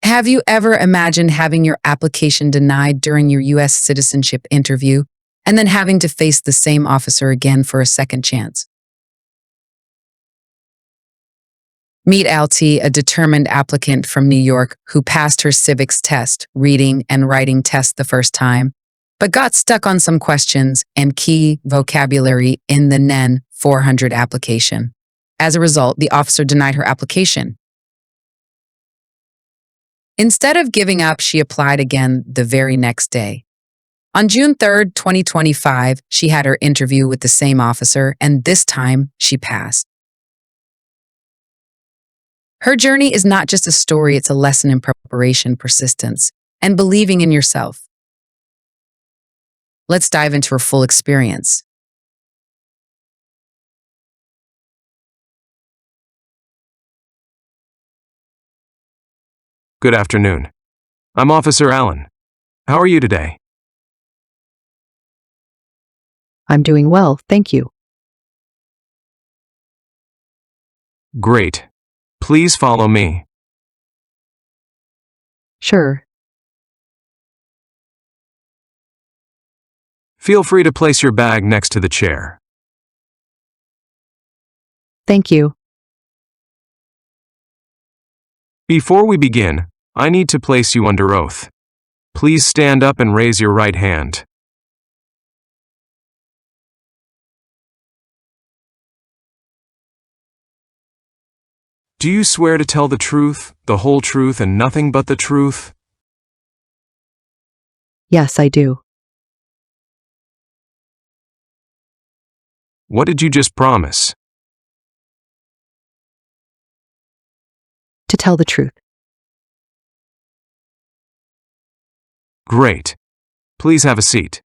Have you ever imagined having your application denied during your U.S. citizenship interview and then having to face the same officer again for a second chance? Meet Alti, a determined applicant from New York who passed her civics test, reading and writing test the first time, but got stuck on some questions and key vocabulary in the N400 application. As a result, the officer denied her application. Instead of giving up, she applied again the very next day. On June 3rd, 2025, she had her interview with the same officer, and this time she passed. Her journey is not just a story, it's a lesson in preparation, persistence, and believing in yourself. Let's dive into her full experience. Good afternoon. I'm Officer Allen. How are you today? I'm doing well, thank you. Great. Please follow me. Sure. Feel free to place your bag next to the chair. Thank you. Before we begin, I need to place you under oath. Please stand up and raise your right hand. Do you swear to tell the truth, the whole truth, and nothing but the truth? Yes, I do. What did you just promise? To tell the truth. Great. Please have a seat.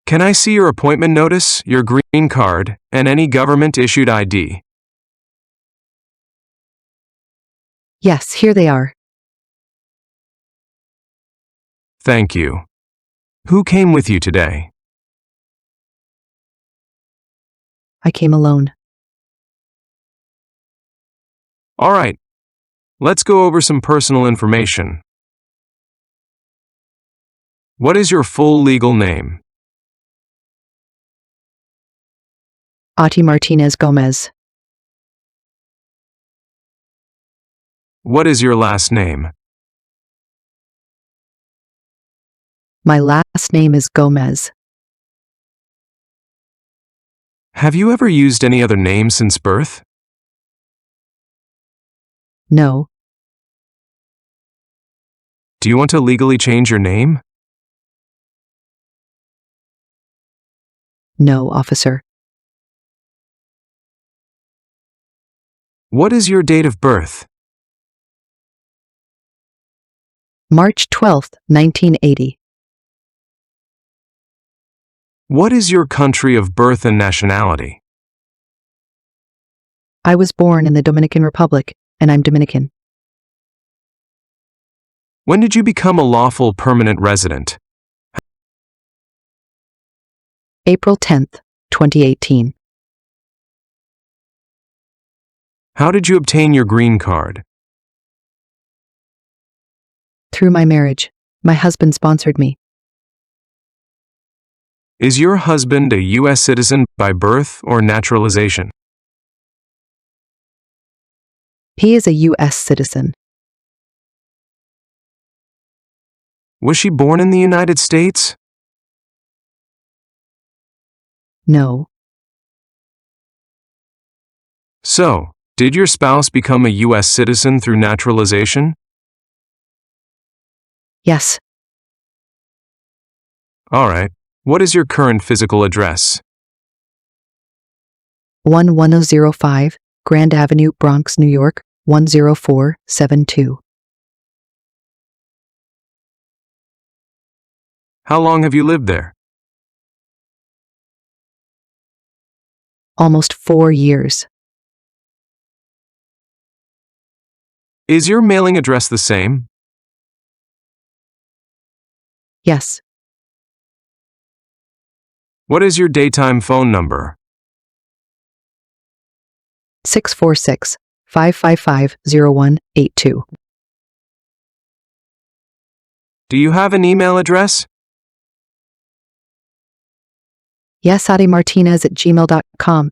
Can I see your appointment notice, your green card, and any government-issued ID? Yes, here they are. Thank you. Who came with you today? I came alone. All right. Let's go over some personal information. What is your full legal name? Ati Martinez Gomez. What is your last name? My last name is Gomez. Have you ever used any other name since birth? No. Do you want to legally change your name? No, officer. What is your date of birth? March 12th, 1980. What is your country of birth and nationality? I was born in the Dominican Republic, and I'm Dominican. When did you become a lawful permanent resident? April 10th, 2018. How did you obtain your green card? Through my marriage, my husband sponsored me. Is your husband a U.S. citizen by birth or naturalization? He is a U.S. citizen. Was she born in the United States? No. So, did your spouse become a U.S. citizen through naturalization? Yes. All right. What is your current physical address? 11005, Grand Avenue, Bronx, New York, 10472. How long have you lived there? Almost 4 years. Is your mailing address the same? Yes. What is your daytime phone number? 646 5550182. Do you have an email address? Yes, ademartinez@gmail.com.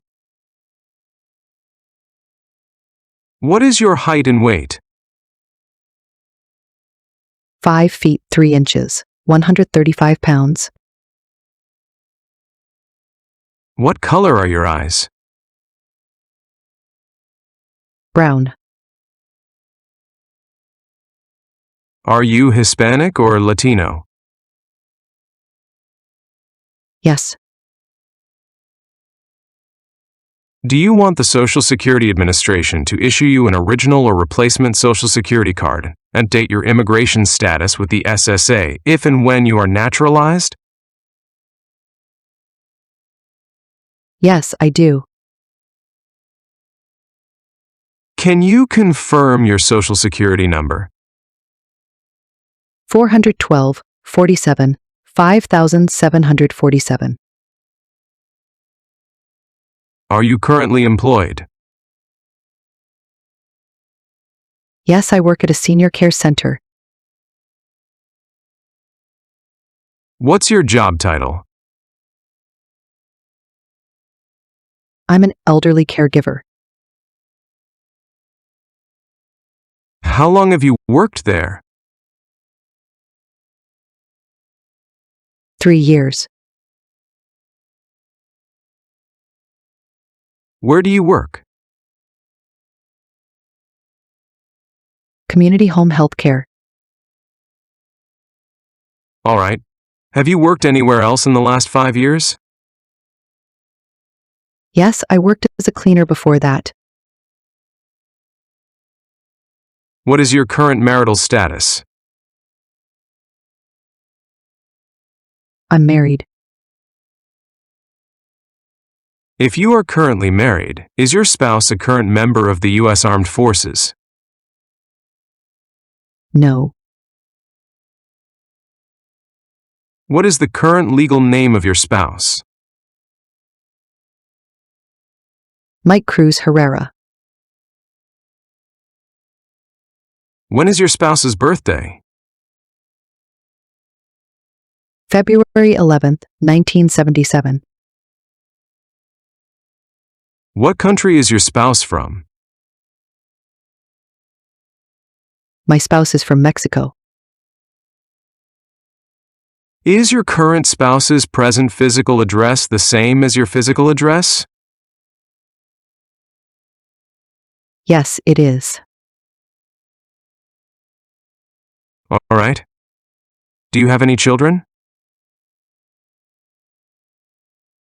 What is your height and weight? 5 feet 3 inches, 135 pounds. What color are your eyes? Brown. Are you Hispanic or Latino? Yes. Do you want the Social Security Administration to issue you an original or replacement Social Security card and date your immigration status with the SSA if and when you are naturalized? Yes, I do. Can you confirm your Social Security number? 412 47 5747. Are you currently employed? Yes, I work at a senior care center. What's your job title? I'm an elderly caregiver. How long have you worked there? 3 years. Where do you work? Community home health care. All right. Have you worked anywhere else in the last 5 years? Yes, I worked as a cleaner before that. What is your current marital status? I'm married. If you are currently married, is your spouse a current member of the U.S. Armed Forces? No. What is the current legal name of your spouse? Mike Cruz Herrera. When is your spouse's birthday? February 11th, 1977. What country is your spouse from? My spouse is from Mexico. Is your current spouse's present physical address the same as your physical address? Yes, it is. All right. Do you have any children?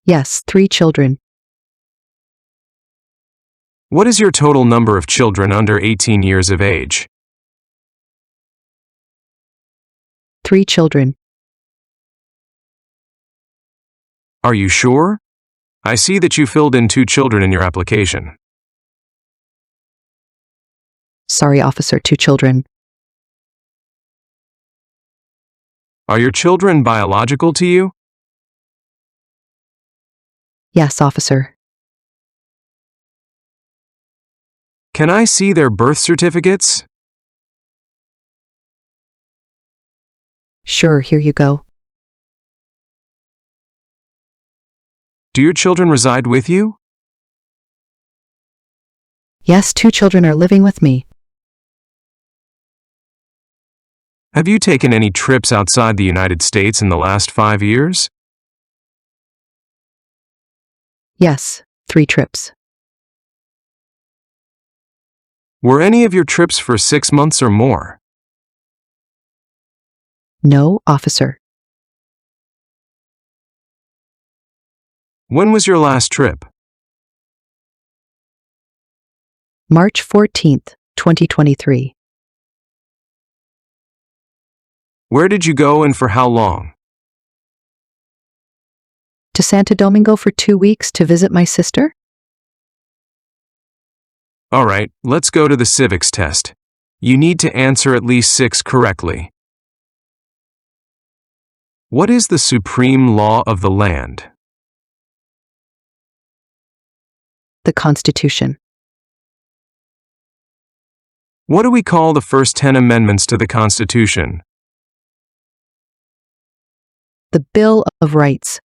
Yes, 3 children. What is your total number of children under 18 years of age? 3 children. Are you sure? I see that you filled in 2 children in your application. Sorry, officer, 2 children. Are your children biological to you? Yes, officer. Can I see their birth certificates? Sure, here you go. Do your children reside with you? Yes, 2 children are living with me. Have you taken any trips outside the United States in the last 5 years? Yes, 3 trips. Were any of your trips for 6 months or more? No, officer. When was your last trip? March 14th, 2023. Where did you go and for how long? To Santo Domingo for 2 weeks to visit my sister? All right, let's go to the civics test. You need to answer at least 6 correctly. What is the supreme law of the land? The Constitution. What do we call the first 10 amendments to the Constitution? The Bill of Rights.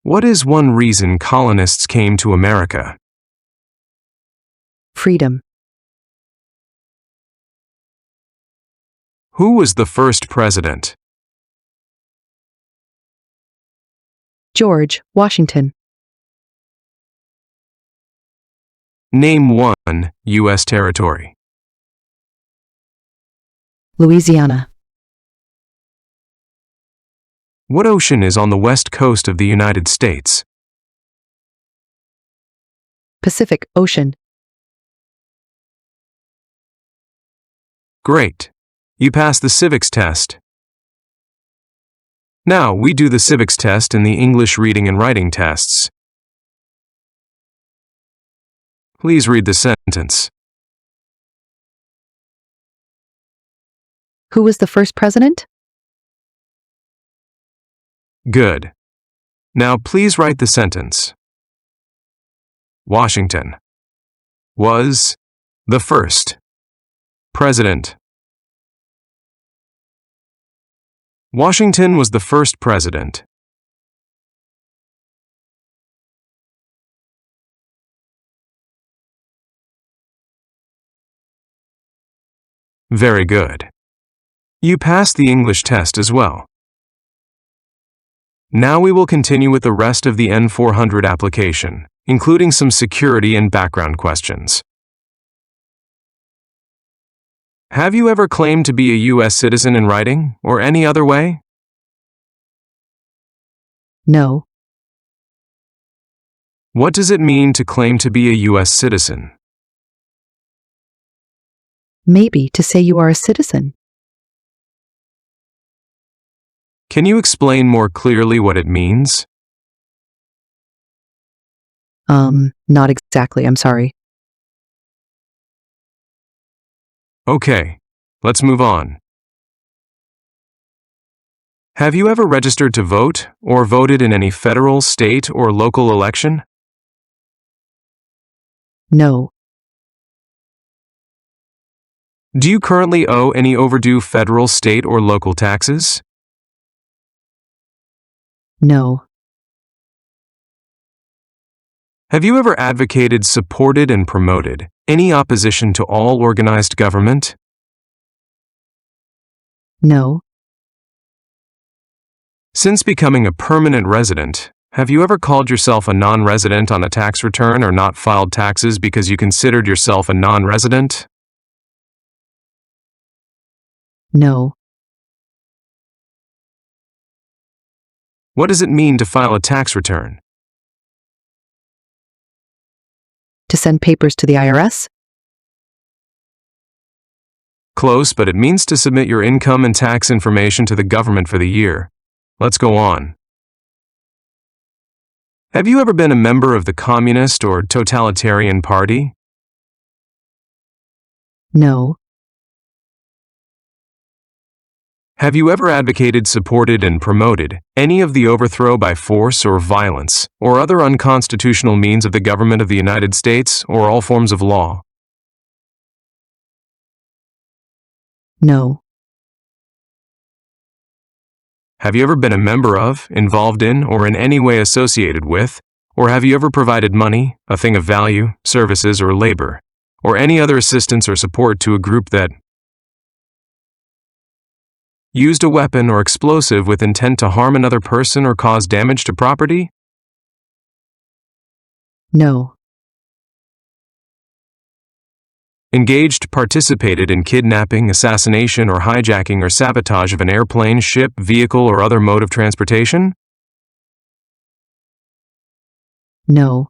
What is one reason colonists came to America? Freedom. Who was the first president? George Washington. Name one U.S. territory. Louisiana. What ocean is on the west coast of the United States? Pacific Ocean. Great. You passed the civics test. Now we do the civics test and the English reading and writing tests. Please read the sentence. Who was the first president? Good. Now please write the sentence. Washington was the first president. Washington was the first president. Very good. You passed the English test as well. Now we will continue with the rest of the N400 application, including some security and background questions. Have you ever claimed to be a U.S. citizen in writing, or any other way? No. What does it mean to claim to be a U.S. citizen? Maybe to say you are a citizen. Can you explain more clearly what it means? Not exactly, I'm sorry. Okay, let's move on. Have you ever registered to vote or voted in any federal, state, or local election? No. Do you currently owe any overdue federal, state, or local taxes? No. Have you ever advocated, supported, and promoted any opposition to all organized government? No. Since becoming a permanent resident, have you ever called yourself a non-resident on a tax return or not filed taxes because you considered yourself a non-resident? No. What does it mean to file a tax return? To send papers to the IRS? Close, but it means to submit your income and tax information to the government for the year. Let's go on. Have you ever been a member of the Communist or Totalitarian Party? No. Have you ever advocated, supported, and promoted any of the overthrow by force or violence or other unconstitutional means of the government of the United States or all forms of law? No. Have you ever been a member of, involved in, or in any way associated with, or have you ever provided money, a thing of value, services, or labor, or any other assistance or support to a group that used a weapon or explosive with intent to harm another person or cause damage to property? No. Engaged, participated in kidnapping, assassination, or hijacking or sabotage of an airplane, ship, vehicle, or other mode of transportation? No.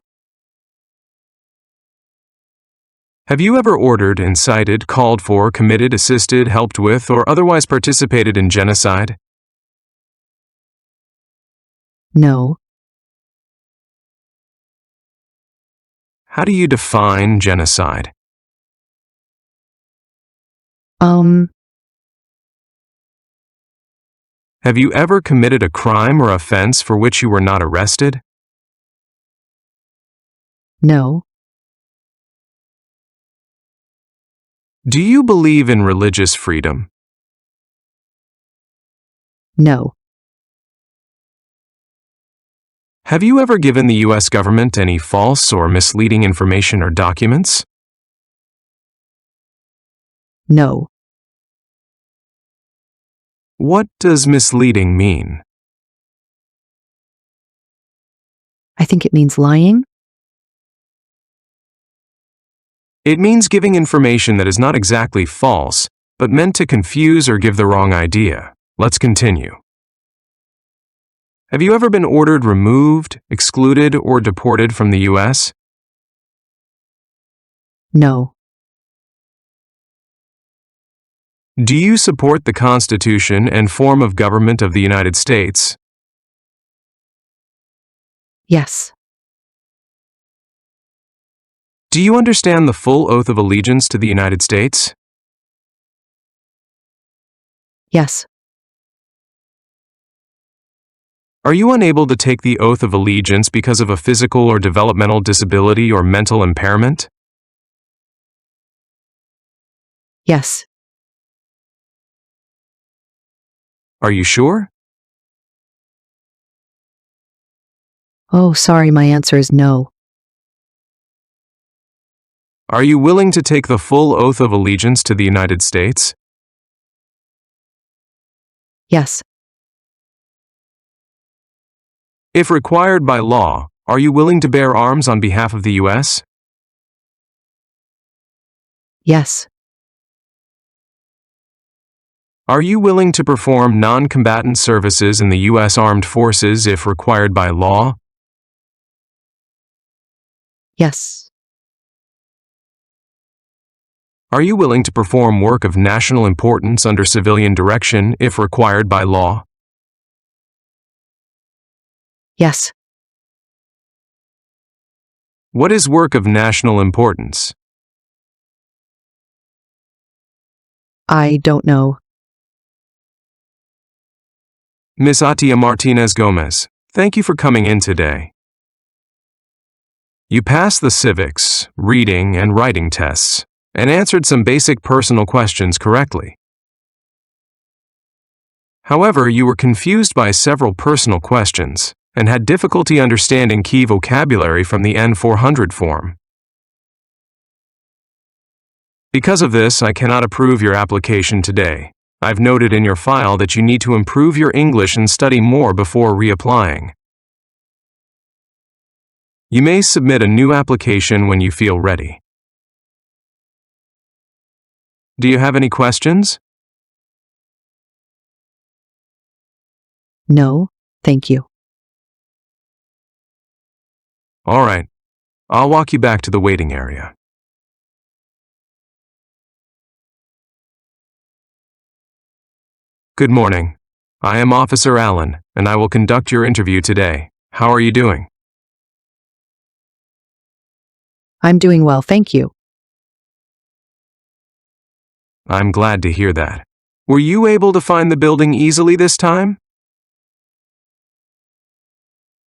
Have you ever ordered, incited, called for, committed, assisted, helped with, or otherwise participated in genocide? No. How do you define genocide? Have you ever committed a crime or offense for which you were not arrested? No. Do you believe in religious freedom? No. Have you ever given the U.S. government any false or misleading information or documents? No. What does misleading mean? I think it means lying. It means giving information that is not exactly false, but meant to confuse or give the wrong idea. Let's continue. Have you ever been ordered removed, excluded, or deported from the U.S.? No. Do you support the Constitution and form of government of the United States? Yes. Do you understand the full oath of allegiance to the United States? Yes. Are you unable to take the oath of allegiance because of a physical or developmental disability or mental impairment? Yes. Are you sure? Oh, sorry, my answer is no. Are you willing to take the full oath of allegiance to the United States? Yes. If required by law, are you willing to bear arms on behalf of the U.S.? Yes. Are you willing to perform non-combatant services in the U.S. Armed Forces if required by law? Yes. Are you willing to perform work of national importance under civilian direction if required by law? Yes. What is work of national importance? I don't know. Ms. Atia Martinez Gomez, thank you for coming in today. You passed the civics, reading, and writing tests, and answered some basic personal questions correctly. However, you were confused by several personal questions and had difficulty understanding key vocabulary from the N400 form. Because of this, I cannot approve your application today. I've noted in your file that you need to improve your English and study more before reapplying. You may submit a new application when you feel ready. Do you have any questions? No, thank you. All right. I'll walk you back to the waiting area. Good morning. I am Officer Allen, and I will conduct your interview today. How are you doing? I'm doing well, thank you. I'm glad to hear that. Were you able to find the building easily this time?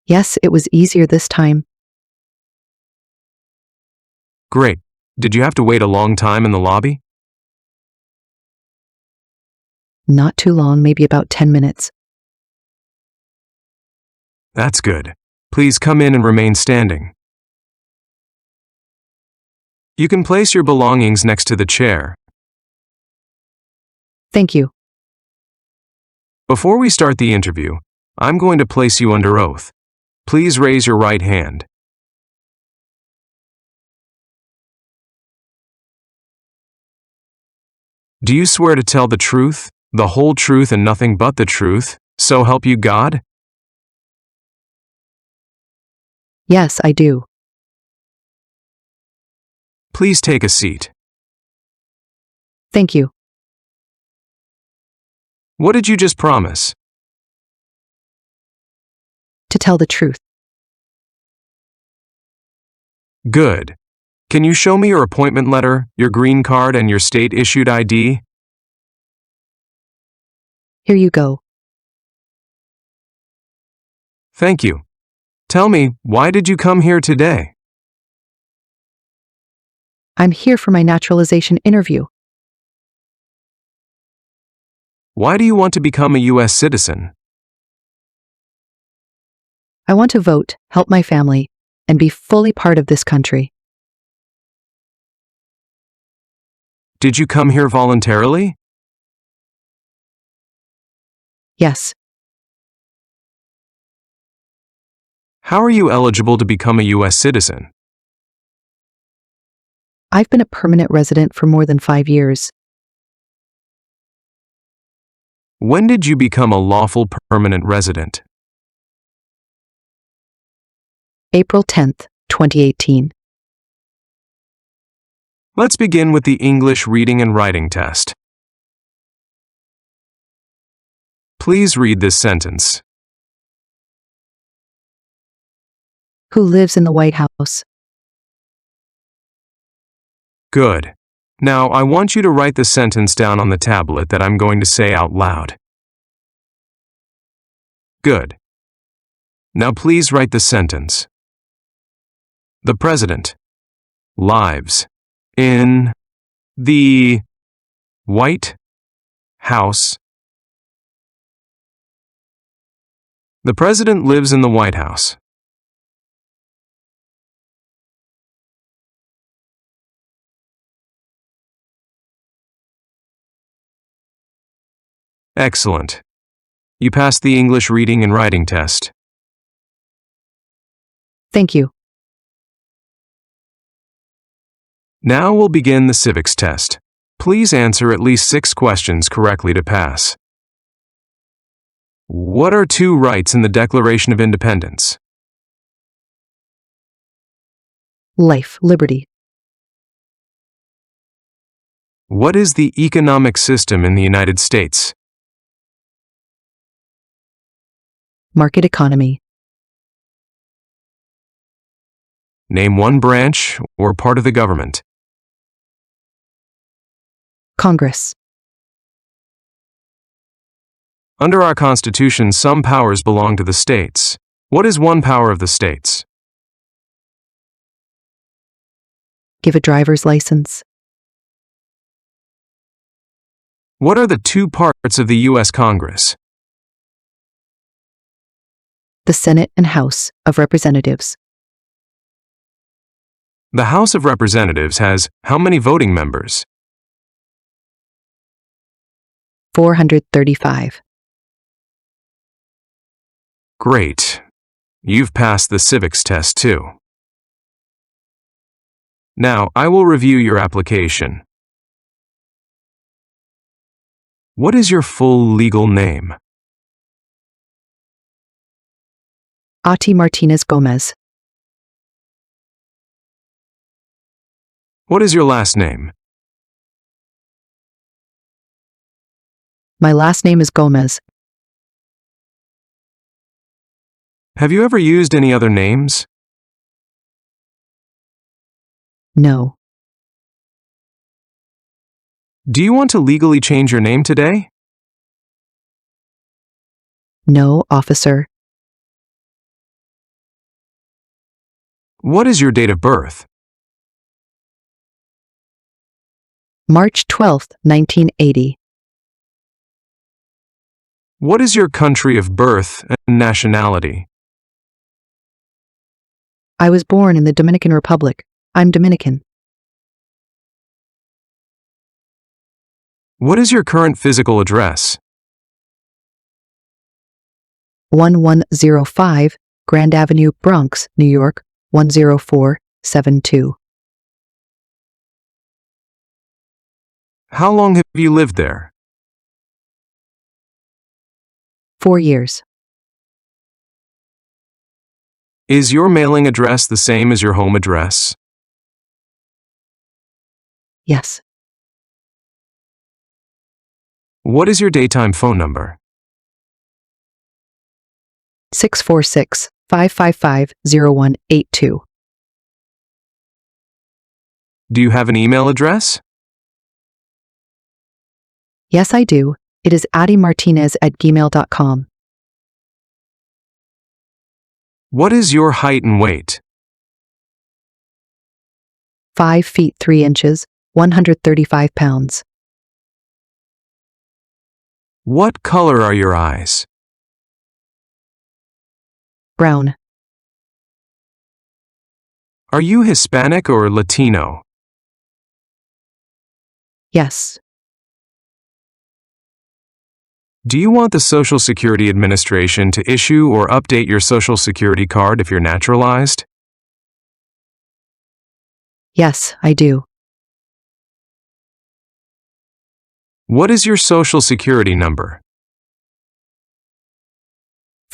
Yes, it was easier this time. Great. Did you have to wait a long time in the lobby? Not too long, maybe about 10 minutes. That's good. Please come in and remain standing. You can place your belongings next to the chair. Thank you. Before we start the interview, I'm going to place you under oath. Please raise your right hand. Do you swear to tell the truth, the whole truth and nothing but the truth, so help you God? Yes, I do. Please take a seat. Thank you. What did you just promise? To tell the truth. Good. Can you show me your appointment letter, your green card, and your state-issued ID? Here you go. Thank you. Tell me, why did you come here today? I'm here for my naturalization interview. Why do you want to become a U.S. citizen? I want to vote, help my family, and be fully part of this country. Did you come here voluntarily? Yes, How are you eligible to become a U.S. citizen? I've been a permanent resident for more than 5 years. When did you become a lawful permanent resident? April 10th, 2018. Let's begin with the English reading and writing test. Please read this sentence. Who lives in the White House? Good. Now, I want you to write the sentence down on the tablet that I'm going to say out loud. Good. Now please write the sentence. The President lives in the White House. The President lives in the White House. Excellent. You passed the English reading and writing test. Thank you. Now we'll begin the civics test. Please answer at least 6 questions correctly to pass. What are 2 rights in the Declaration of Independence? Life, liberty. What is the economic system in the United States? Market economy. Name one branch or part of the government. Congress. Under our Constitution, some powers belong to the states. What is one power of the states? Give a driver's license. What are the 2 parts of the U.S. Congress? The Senate and House of Representatives. The House of Representatives has how many voting members? 435. Great. You've passed the civics test too. Now, I will review your application. What is your full legal name? Ati Martinez Gomez. What is your last name? My last name is Gomez. Have you ever used any other names? No. Do you want to legally change your name today? No, officer. What is your date of birth? March 12th, 1980. What is your country of birth and nationality? I was born in the Dominican Republic. I'm Dominican. What is your current physical address? 1105 Grand Avenue, Bronx, New York, 10472. How long have you lived there? 4 years. Is your mailing address the same as your home address? Yes. What is your daytime phone number? 646-555-0182. Do you have an email address? Yes, I do. It is adimartinez@gmail.com. What is your height and weight? 5 feet 3 inches, 135 pounds. What color are your eyes? Brown. Are you Hispanic or Latino? Yes. Do you want the Social Security Administration to issue or update your Social Security card if you're naturalized? Yes, I do. What is your Social Security number?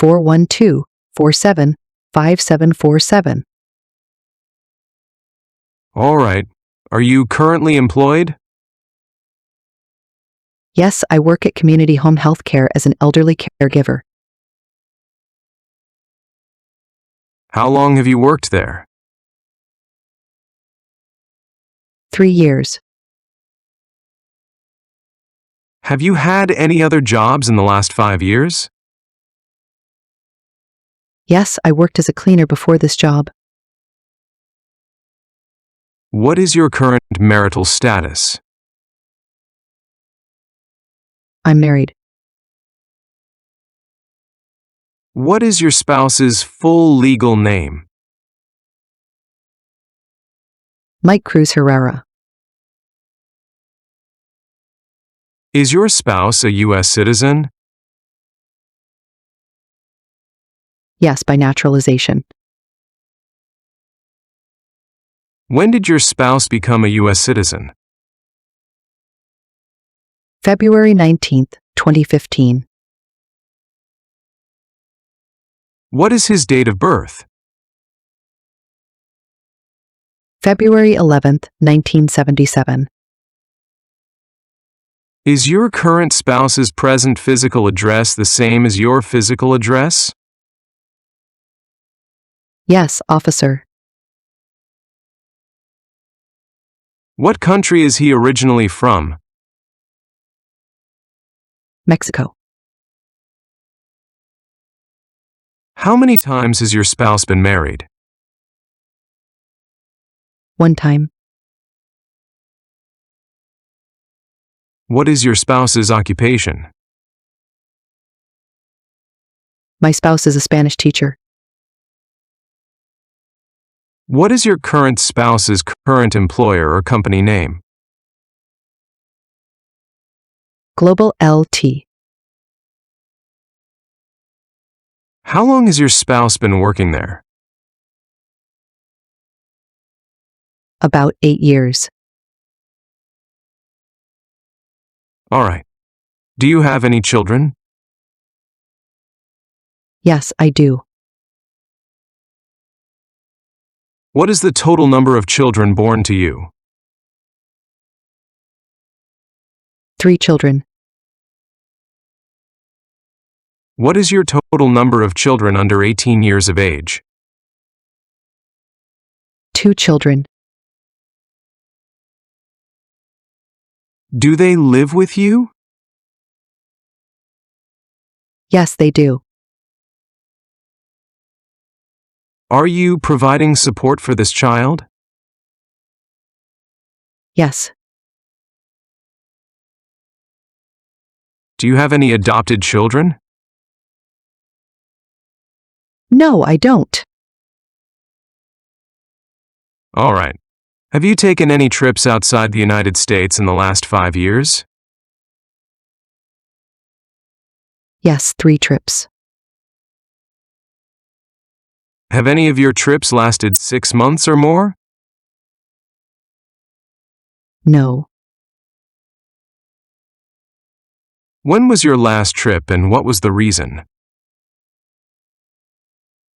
412-47-5747. All right. Are you currently employed? Yes, I work at Community Home Health Care as an elderly caregiver. How long have you worked there? 3 years. Have you had any other jobs in the last 5 years? Yes, I worked as a cleaner before this job. What is your current marital status? I'm married. What is your spouse's full legal name? Mike Cruz Herrera. Is your spouse a U.S. citizen? Yes, by naturalization. When did your spouse become a U.S. citizen? February 19th, 2015. What is his date of birth? February 11th, 1977. Is your current spouse's present physical address the same as your physical address? Yes, officer. What country is he originally from? Mexico. How many times has your spouse been married? 1 time. What is your spouse's occupation? My spouse is a Spanish teacher. What is your current spouse's current employer or company name? Global LT. How long has your spouse been working there? About 8 years. All right. Do you have any children? Yes, I do. What is the total number of children born to you? 3 children. What is your total number of children under 18 years of age? 2 children. Do they live with you? Yes, they do. Are you providing support for this child? Yes. Do you have any adopted children? No, I don't. All right. Have you taken any trips outside the United States in the last 5 years? Yes, 3 trips. Have any of your trips lasted 6 months or more? No. When was your last trip and what was the reason?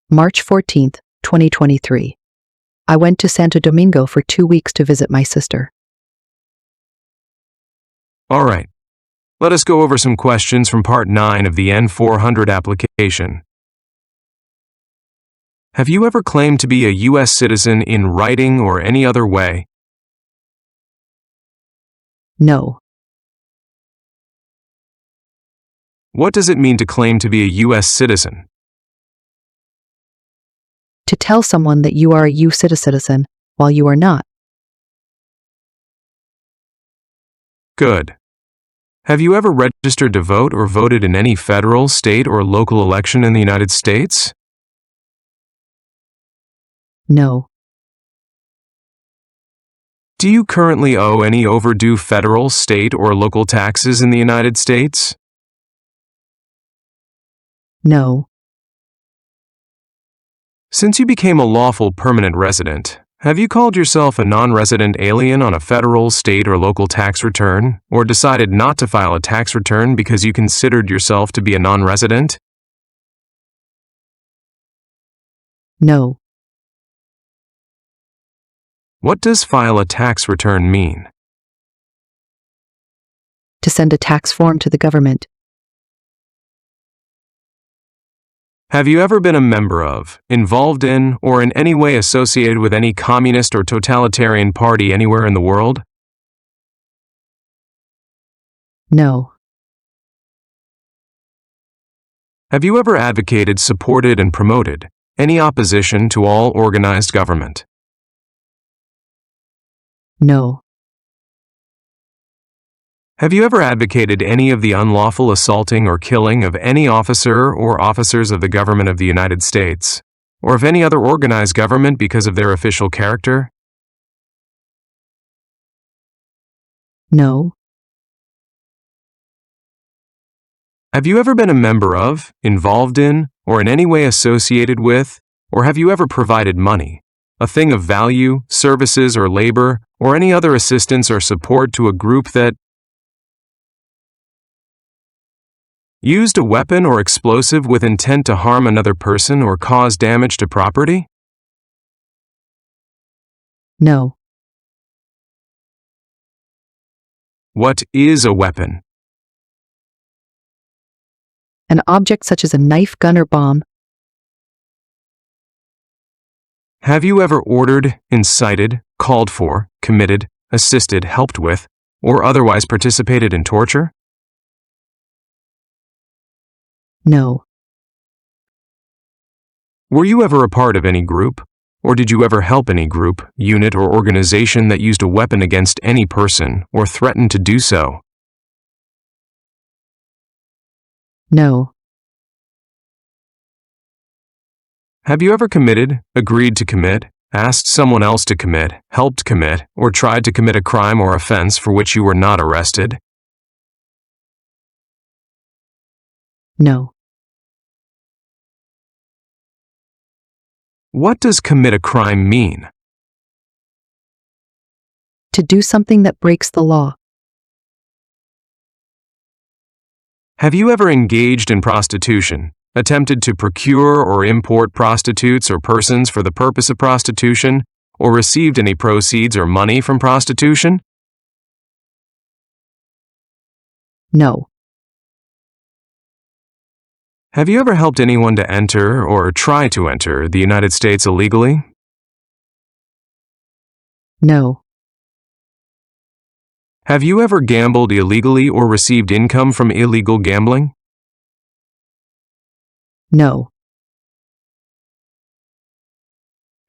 March 14th, 2023. I went to Santo Domingo for 2 weeks to visit my sister. All right. Let us go over some questions from Part 9 of the N400 application. Have you ever claimed to be a U.S. citizen in writing or any other way? No. What does it mean to claim to be a U.S. citizen? To tell someone that you are a U.S. citizen while you are not. Good. Have you ever registered to vote or voted in any federal, state, or local election in the United States? No. Do you currently owe any overdue federal, state, or local taxes in the United States? No. Since you became a lawful permanent resident, have you called yourself a non-resident alien on a federal, state, or local tax return, or decided not to file a tax return because you considered yourself to be a non-resident? No. What does file a tax return mean? To send a tax form to the government. Have you ever been a member of, involved in, or in any way associated with any communist or totalitarian party anywhere in the world? No. Have you ever advocated, supported, and promoted any opposition to all organized government? No. Have you ever advocated any of the unlawful assaulting or killing of any officer or officers of the government of the United States, or of any other organized government because of their official character? No. Have you ever been a member of, involved in, or in any way associated with, or have you ever provided money, a thing of value, services or labor, or any other assistance or support to a group that used a weapon or explosive with intent to harm another person or cause damage to property? No. What is a weapon? An object such as a knife, gun, or bomb. Have you ever ordered, incited, called for, committed, assisted, helped with, or otherwise participated in torture? No. Were you ever a part of any group, or did you ever help any group, unit, or organization that used a weapon against any person or threatened to do so? No. Have you ever committed, agreed to commit, asked someone else to commit, helped commit, or tried to commit a crime or offense for which you were not arrested? No. What does commit a crime mean? To do something that breaks the law. Have you ever engaged in prostitution, attempted to procure or import prostitutes or persons for the purpose of prostitution, or received any proceeds or money from prostitution? No. Have you ever helped anyone to enter or try to enter the United States illegally? No. Have you ever gambled illegally or received income from illegal gambling? No.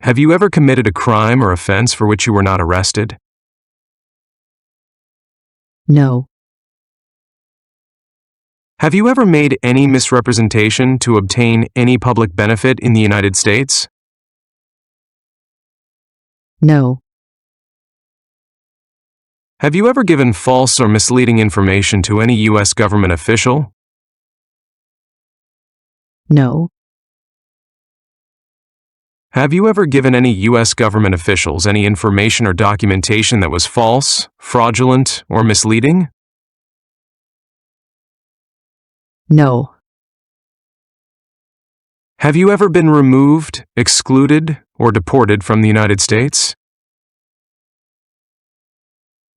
Have you ever committed a crime or offense for which you were not arrested? No. Have you ever made any misrepresentation to obtain any public benefit in the United States? No. Have you ever given false or misleading information to any U.S. government official? No. Have you ever given any U.S. government officials any information or documentation that was false, fraudulent, or misleading? No. Have you ever been removed, excluded, or deported from the United States?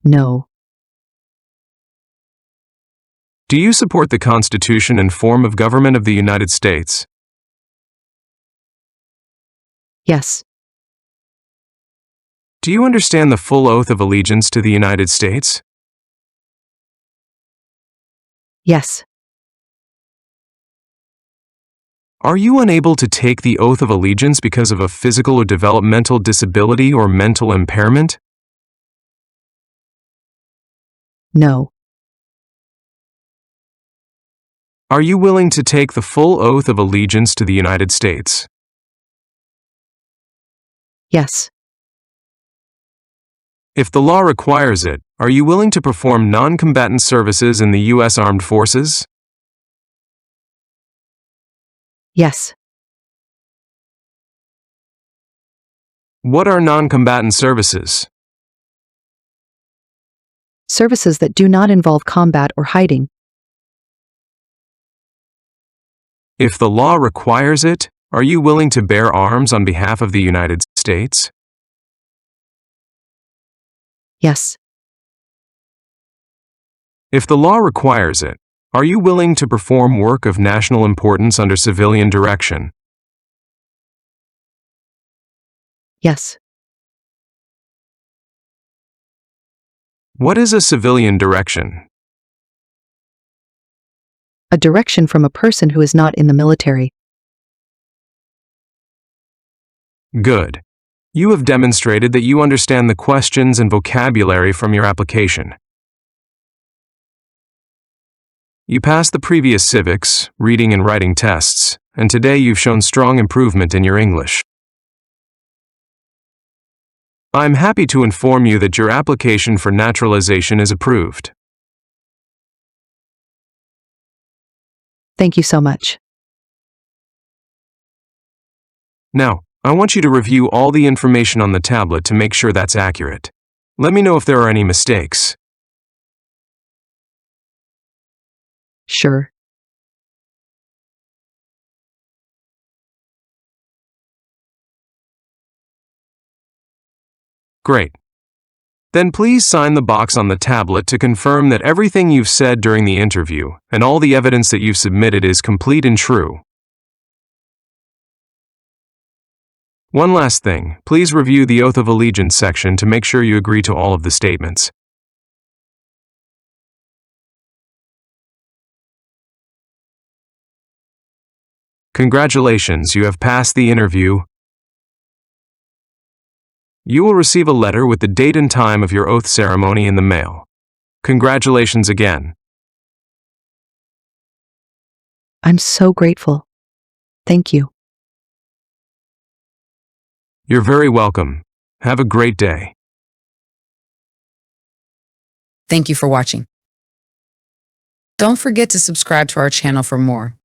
No. Do you support the Constitution and form of government of the United States? Yes. Do you understand the full oath of allegiance to the United States? Yes. Are you unable to take the oath of allegiance because of a physical or developmental disability or mental impairment? No. Are you willing to take the full oath of allegiance to the United States? Yes. If the law requires it, are you willing to perform non-combatant services in the U.S. Armed Forces? Yes. What are non-combatant services? Services that do not involve combat or hiding. If the law requires it, are you willing to bear arms on behalf of the United States? Yes. If the law requires it, are you willing to perform work of national importance under civilian direction? Yes. What is a civilian direction? A direction from a person who is not in the military. Good. You have demonstrated that you understand the questions and vocabulary from your application. You passed the previous civics, reading and writing tests, and today you've shown strong improvement in your English. I'm happy to inform you that your application for naturalization is approved. Thank you so much. Now, I want you to review all the information on the tablet to make sure that's accurate. Let me know if there are any mistakes. Sure. Great. Then please sign the box on the tablet to confirm that everything you've said during the interview and all the evidence that you've submitted is complete and true. One last thing, please review the Oath of Allegiance section to make sure you agree to all of the statements. Congratulations, you have passed the interview. You will receive a letter with the date and time of your oath ceremony in the mail. Congratulations again. I'm so grateful. Thank you. You're very welcome. Have a great day. Thank you for watching. Don't forget to subscribe to our channel for more.